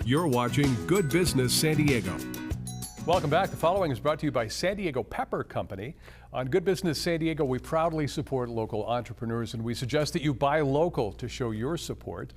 You're watching Good Business San Diego. Welcome back. The following is brought to you by San Diego Pepper Company. On Good Business San Diego, we proudly support local entrepreneurs, and we suggest that you buy local to show your support.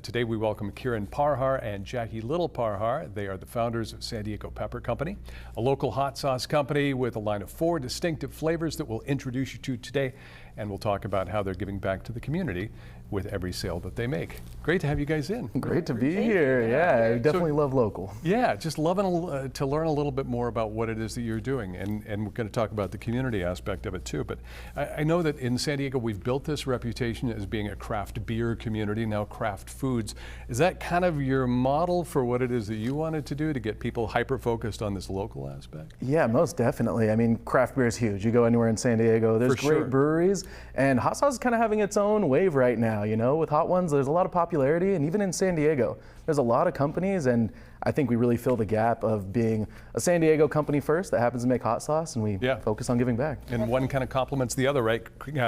Today we welcome Kiran Parhar and Jackie Little Parhar. They are the founders of San Diego Pepper Company, a local hot sauce company with a line of 4 distinctive flavors that we'll introduce you to today, and we'll talk about how they're giving back to the community with every sale that they make. Great to have you guys in. Great to be here. Yeah, I definitely love local. Yeah, just loving to learn a little bit more about what it is that you're doing, and we're going to talk about the community aspect of it too. But I know that in San Diego we've built this reputation as being a craft beer community, now craft foods. Is that kind of your model for what it is that you wanted to do to get people hyper-focused on this local aspect? Yeah, most definitely. I mean, craft beer is huge. You go anywhere in San Diego, there's great breweries, and hot sauce is kind of having its own wave right now. You know, with hot ones, there's a lot of popularity, and even in San Diego, there's a lot of companies, and I think we really fill the gap of being a San Diego company first that happens to make hot sauce, and we focus on giving back. And one kind of complements the other, right?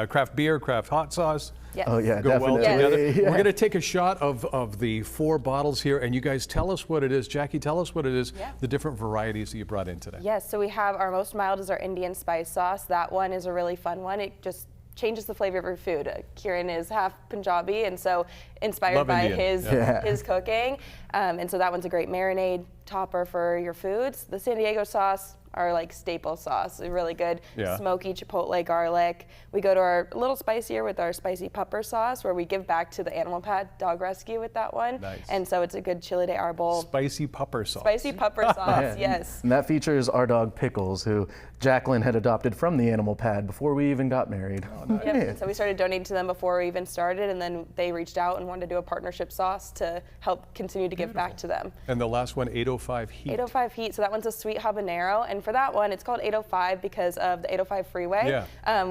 Craft beer, craft hot sauce. Yes. Oh yeah, go definitely. well together. Yeah. We're going to take a shot of the 4 bottles here, and you guys tell us what it is. Jackie, tell us what it is, the different varieties that you brought in today. Yes, so we have our most mild is our Indian spice sauce. That one is a really fun one. It just changes the flavor of your food. Kieran is half Punjabi, and so inspired by his cooking. And so that one's a great marinade topper for your foods. The San Diego sauce, our like staple sauce, is really good. Smoky chipotle garlic. We go to our a little spicier with our spicy pepper sauce, where we give back to the animal pad dog rescue with that one. Nice. And so it's a good chili de arbol. Spicy pepper sauce. Spicy pepper sauce, yes. And that features our dog Pickles, who Jacqueline had adopted from the animal pad before we even got married. Oh, nice. Yep. So we started donating to them before we even started, and then they reached out and wanted to do a partnership sauce to help continue to give back to them. And the last one, 805 Heat. 805 Heat, so that one's a sweet habanero, and for that one, it's called 805 because of the 805 freeway.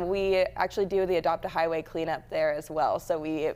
We actually do the Adopt a Highway cleanup there as well. So we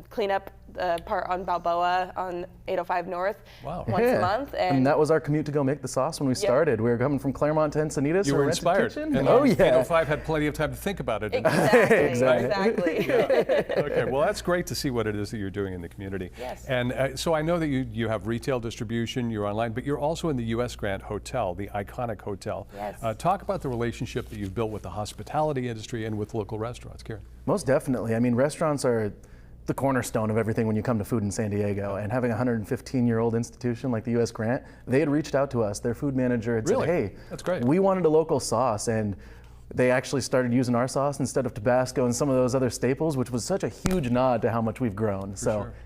clean up the part on Balboa on 805 North once a month. And that was our commute to go make the sauce when we started. We were coming from Claremont to Encinitas. You were inspired. And 805 had plenty of time to think about it. Exactly. Okay, well that's great to see what it is that you're doing in the community. Yes. And so I know that you have retail distribution, you're online, but you're also in the U.S. Grant Hotel, the iconic hotel. Yes. Talk about the relationship that you've built with the hospitality industry and with local restaurants, Karen. Most definitely. I mean, restaurants are the cornerstone of everything when you come to food in San Diego, and having a 115-year-old institution like the U.S. Grant, they had reached out to us. Their food manager had said, hey, that's great. We wanted a local sauce, and they actually started using our sauce instead of Tabasco and some of those other staples, which was such a huge nod to how much we've grown.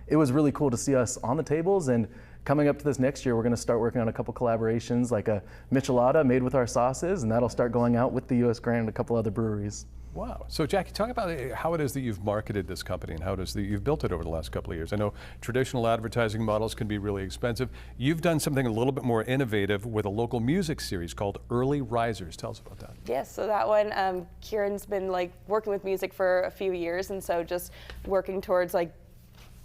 It was really cool to see us on the tables, and coming up to this next year, we're going to start working on a couple collaborations, like a michelada made with our sauces, and that'll start going out with the U.S. Grant and a couple other breweries. Wow. So Jackie, talk about how it is that you've marketed this company and how it is that you've built it over the last couple of years. I know traditional advertising models can be really expensive. You've done something a little bit more innovative with a local music series called Early Risers. Tell us about that. Yes, so that one, Kieran's been like working with music for a few years, and so just working towards like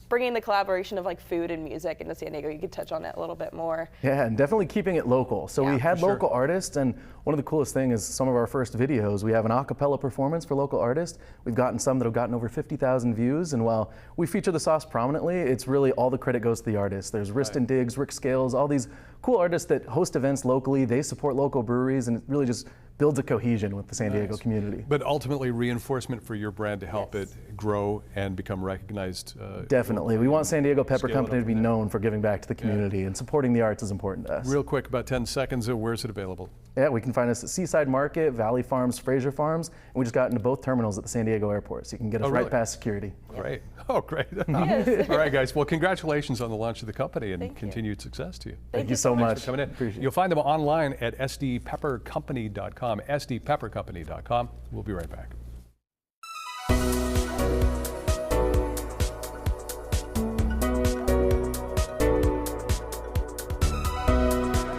bringing the collaboration of like food and music into San Diego. You could touch on it a little bit more. Yeah, and definitely keeping it local. So we had local artists, and one of the coolest things is some of our first videos, we have an a cappella performance for local artists. We've gotten some that have gotten over 50,000 views, and while we feature the sauce prominently, it's really all the credit goes to the artists. There's Riston Diggs, Rick Scales, all these cool artists that host events locally. They support local breweries, and it really just builds a cohesion with the San Diego community. But ultimately reinforcement for your brand to help it grow and become recognized. Definitely. We want San Diego Pepper Company to be known for giving back to the community, and supporting the arts is important to us. Real quick, about 10 seconds, where's it available? Yeah, we can find us at Seaside Market, Valley Farms, Fraser Farms, and we just got into both terminals at the San Diego airport, so you can get us right past security. Great. Oh, great. All right, guys. Well, congratulations on the launch of the company, and continued success to you. Thank you so much for coming in. Appreciate it. You'll find them online at sdpeppercompany.com, sdpeppercompany.com. We'll be right back.